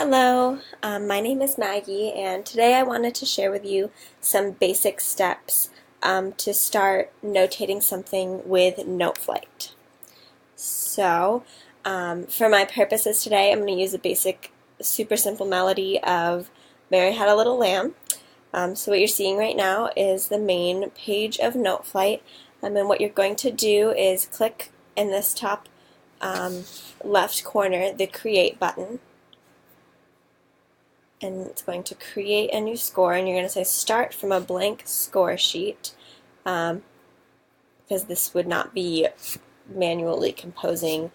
Hello, my name is Maggie, and today I wanted to share with you some basic steps to start notating something with Noteflight. So, for my purposes today, I'm going to use a basic, super simple melody of Mary Had a Little Lamb. So what you're seeing right now is the main page of Noteflight, and what you're going to do is click in this top left corner the Create button. And it's going to create a new score, and you're going to say start from a blank score sheet because this would not be manually composing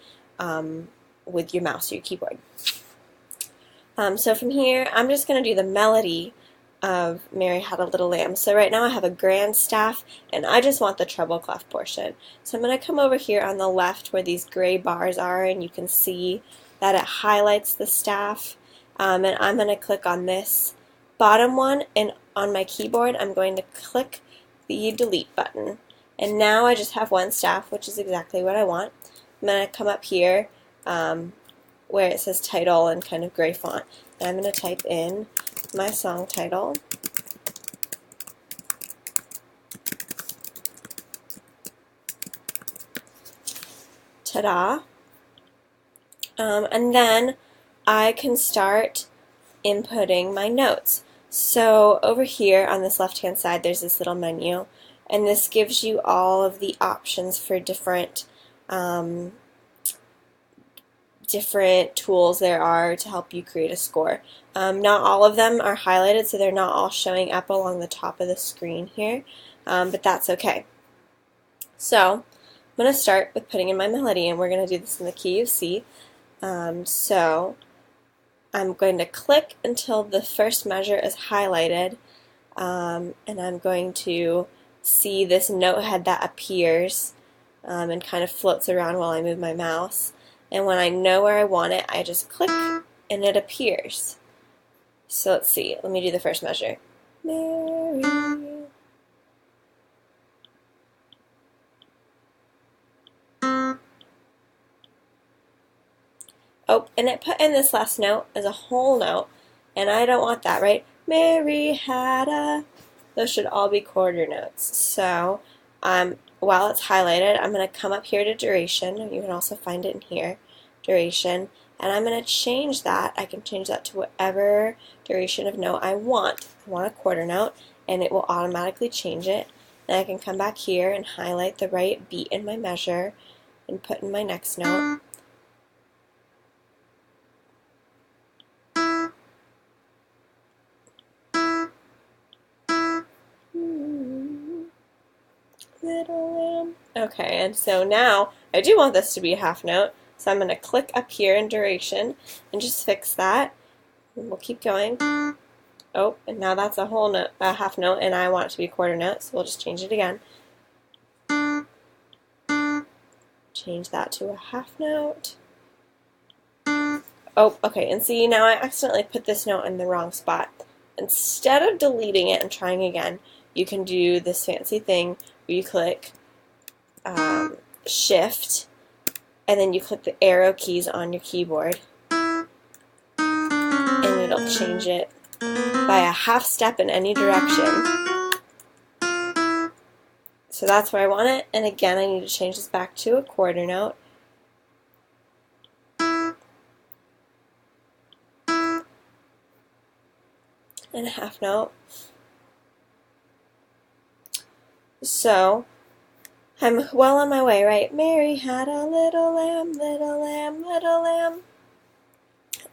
with your mouse or your keyboard. So from here, I'm just going to do the melody of Mary Had a Little Lamb. So right now I have a grand staff, and I just want the treble clef portion. So I'm going to come over here on the left where these gray bars are, and you can see that it highlights the staff. And I'm going to click on this bottom one, and on my keyboard I'm going to click the delete button. And now I just have one staff, which is exactly what I want. I'm going to come up here where it says title in kind of gray font, and I'm going to type in my song title. Ta-da! And then I can start inputting my notes. So over here on this left-hand side there's this little menu, and this gives you all of the options for different tools there are to help you create a score. Not all of them are highlighted, so they're not all showing up along the top of the screen here, but that's okay. So I'm going to start with putting in my melody, and we're going to do this in the key of C. So I'm going to click until the first measure is highlighted, and I'm going to see this note head that appears and kind of floats around while I move my mouse. And when I know where I want it, I just click and it appears. So let's see, let me do the first measure. Mary. Oh, and it put in this last note as a whole note, and I don't want that, right? Mary had a... Those should all be quarter notes. So while it's highlighted, I'm going to come up here to duration. You can also find it in here, duration, and I'm going to change that. I can change that to whatever duration of note I want. I want a quarter note, and it will automatically change it. Then I can come back here and highlight the right beat in my measure and put in my next note. Little lamb. Okay, and so now I do want this to be a half note, so I'm going to click up here in duration and just fix that. And we'll keep going. Oh, and now that's a whole note, a half note, and I want it to be a quarter note, so we'll just change it again. Change that to a half note. Oh, okay, and see, now I accidentally put this note in the wrong spot. Instead of deleting it and trying again, you can do this fancy thing where you click Shift, and then you click the arrow keys on your keyboard, and it'll change it by a half step in any direction. So that's where I want it, and again I need to change this back to a quarter note. And a half note. So I'm well on my way, right? Mary had a little lamb, little lamb, little lamb.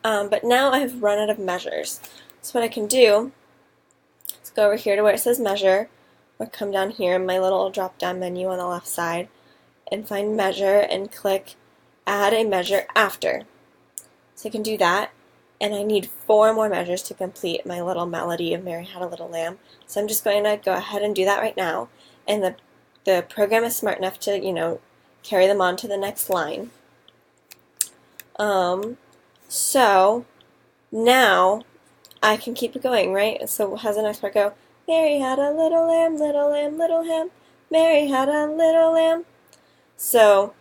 But now I have run out of measures. So what I can do is go over here to where it says measure, or come down here in my little drop down menu on the left side and find measure and click add a measure after. So I can do that, and I need 4 more measures to complete my little melody of Mary Had a Little Lamb. So I'm just going to go ahead and do that right now, and the program is smart enough to, carry them on to the next line. So now I can keep it going, right? So how's the next part go? Mary had a little lamb, little lamb, little lamb. Mary had a little lamb. So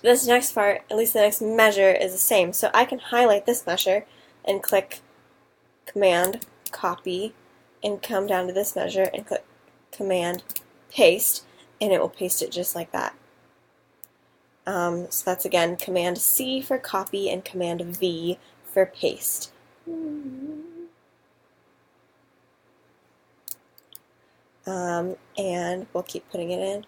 This next part, at least the next measure, is the same. So I can highlight this measure and click Command Copy and come down to this measure and click Command Paste, and it will paste it just like that. So that's again Command C for copy and Command V for paste. And we'll keep putting it in.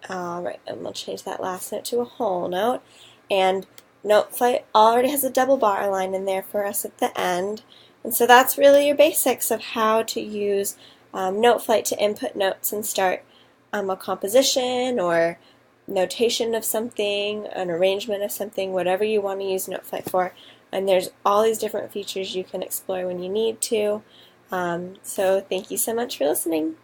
Alright, and we'll change that last note to a whole note. And Noteflight already has a double bar line in there for us at the end. And so that's really your basics of how to use Noteflight to input notes and start a composition or notation of something, an arrangement of something, whatever you want to use Noteflight for. And there's all these different features you can explore when you need to. So thank you so much for listening.